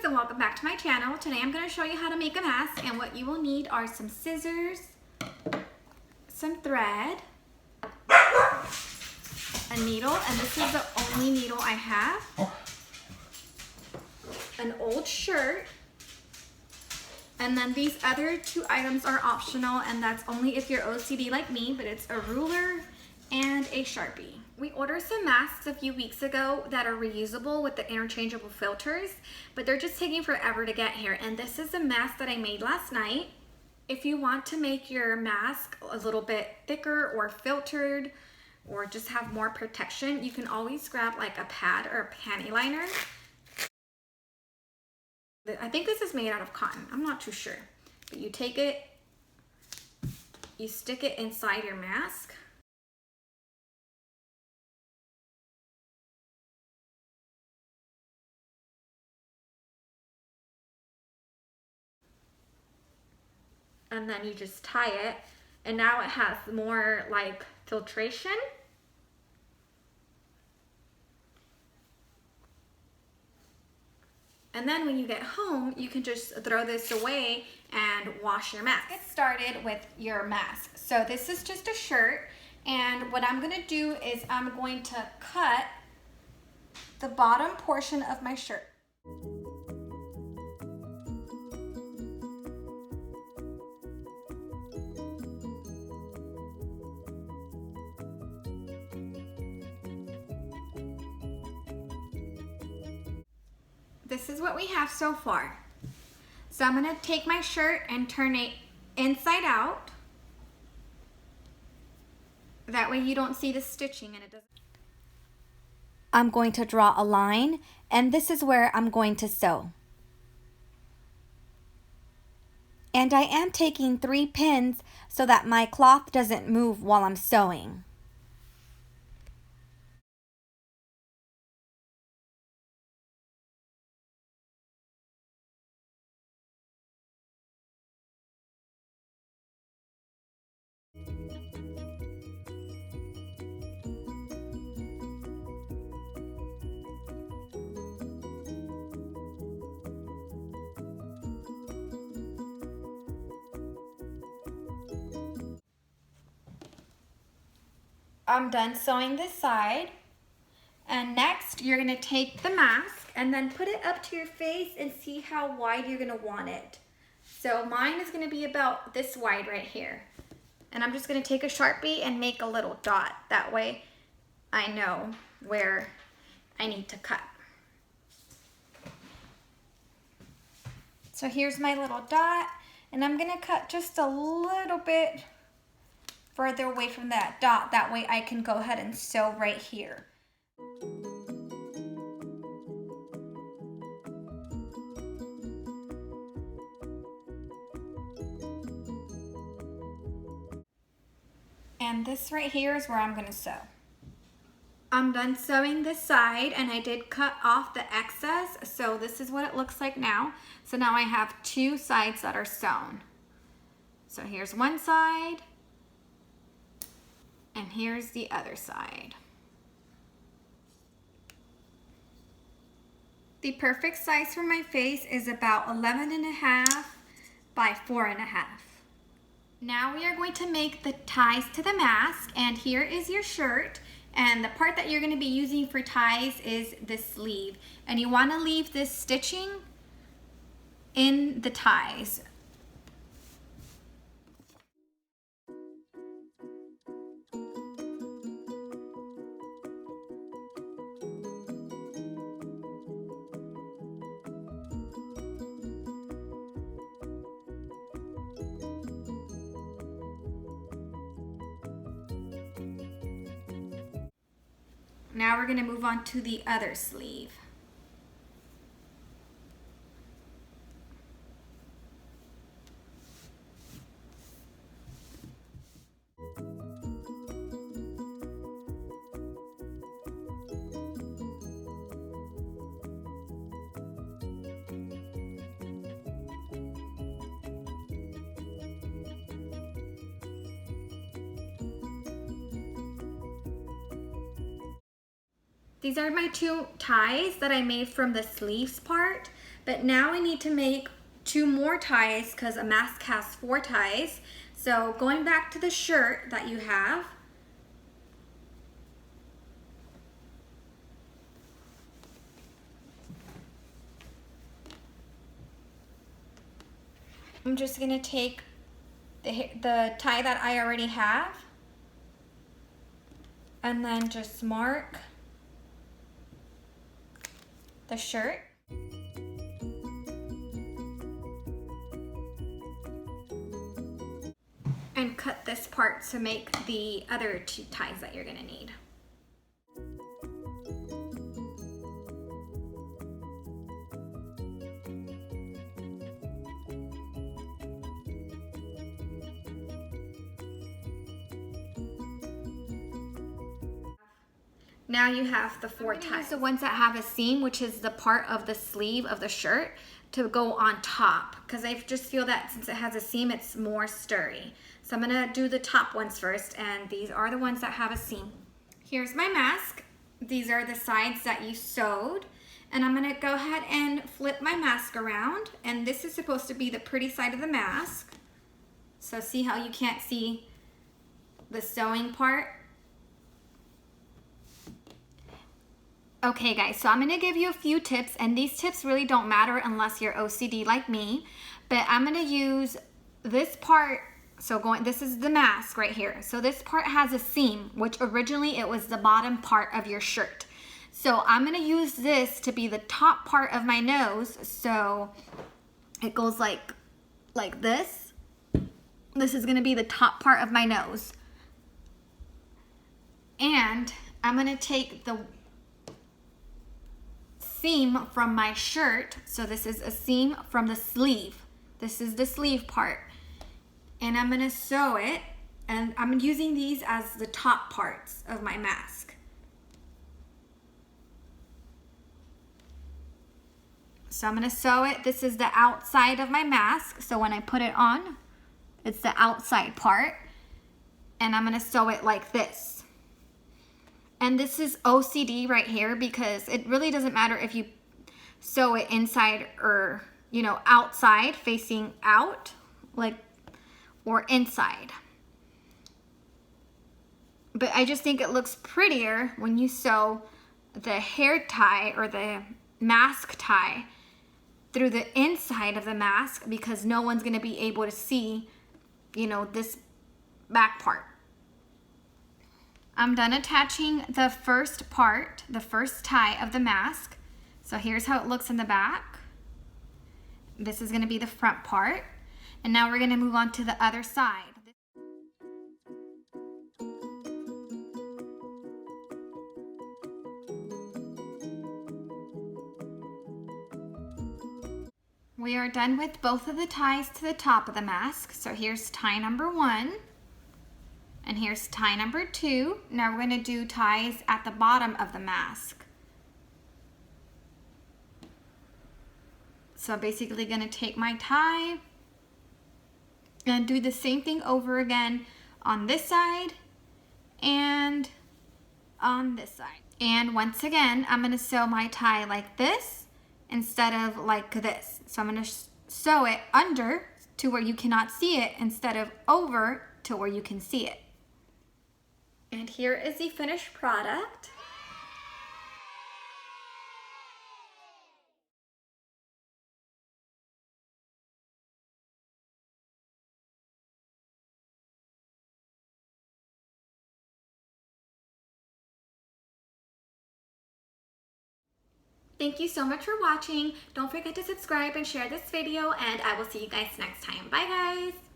and welcome back to my channel. Today I'm going to show you how to make a mask, and what you will need are some scissors, some thread, a needle, and this is the only needle I have, an old shirt, and then these other two items are optional, and that's only if you're OCD like me, but it's a ruler and a Sharpie. We ordered some masks a few weeks ago that are reusable with the interchangeable filters, but they're just taking forever to get here. And this is a mask that I made last night. If you want to make your mask a little bit thicker or filtered, or just have more protection, you can always grab like a pad or a panty liner. I think this is made out of cotton. I'm not too sure. But you take it, you stick it inside your mask. And then you just tie it, and now it has more like filtration. And then when you get home, you can just throw this away and wash your mask. Get started with your mask. So this is just a shirt, and what I'm gonna do is I'm going to cut the bottom portion of my shirt. This is what we have so far. So I'm gonna take my shirt and turn it inside out. That way you don't see the stitching and it doesn't. I'm going to draw a line, and this is where I'm going to sew. And I am taking 3 pins so that my cloth doesn't move while I'm sewing. I'm done sewing this side, and next you're gonna take the mask and then put it up to your face and see how wide you're gonna want it. So mine is gonna be about this wide right here. And I'm just gonna take a Sharpie and make a little dot. That way I know where I need to cut. So here's my little dot, and I'm gonna cut just a little bit further away from that dot. That way I can go ahead and sew right here. And this right here is where I'm gonna sew. I'm done sewing this side, and I did cut off the excess, so this is what it looks like now. So now I have 2 sides that are sewn. So here's one side, and here's the other side. The perfect size for my face is about 11.5 by 4.5. Now we are going to make the ties to the mask, and here is your shirt, and the part that you're going to be using for ties is the sleeve, and you want to leave this stitching in the ties. Now we're going to move on to the other sleeve. These are my two ties that I made from the sleeves part, But now I need to make 2 more ties because a mask has 4 ties. So going back to the shirt that you have, I'm just gonna take the tie that I already have and then just mark the shirt. And cut this part to make the other 2 ties that you're gonna need. Now you have the 4 ties. Use the ones that have a seam, which is the part of the sleeve of the shirt, to go on top, because I just feel that since it has a seam, it's more sturdy. So I'm gonna do the top ones first, and these are the ones that have a seam. Here's my mask. These are the sides that you sewed, and I'm gonna go ahead and flip my mask around, and this is supposed to be the pretty side of the mask. So see how you can't see the sewing part? Okay guys, so I'm gonna give you a few tips, and these tips really don't matter unless you're OCD like me, but I'm gonna use this part. So this is the mask right here. So this part has a seam, which originally it was the bottom part of your shirt. So I'm gonna use this to be the top part of my nose. So it goes like this. This is gonna be the top part of my nose. And I'm gonna take the seam from my shirt. So this is a seam from the sleeve. This is the sleeve part. And I'm gonna sew it, and I'm using these as the top parts of my mask. So I'm gonna sew it. This is the outside of my mask. So when I put it on, it's the outside part. And I'm gonna sew it like this. And this is OCD right here, because it really doesn't matter if you sew it inside or, you know, outside, facing out, or inside. But I just think it looks prettier when you sew the hair tie or the mask tie through the inside of the mask, because no one's gonna be able to see, you know, this back part. I'm done attaching the first part, the first tie of the mask. So here's how it looks in the back. This is gonna be the front part. And now we're gonna move on to the other side. We are done with both of the ties to the top of the mask. So here's tie number 1. And here's tie number 2. Now we're gonna do ties at the bottom of the mask. So I'm basically gonna take my tie and do the same thing over again on this side and on this side. And once again, I'm gonna sew my tie like this instead of like this. So I'm gonna sew it under to where you cannot see it instead of over to where you can see it. And here is the finished product. Thank you so much for watching. Don't forget to subscribe and share this video, and I will see you guys next time. Bye guys!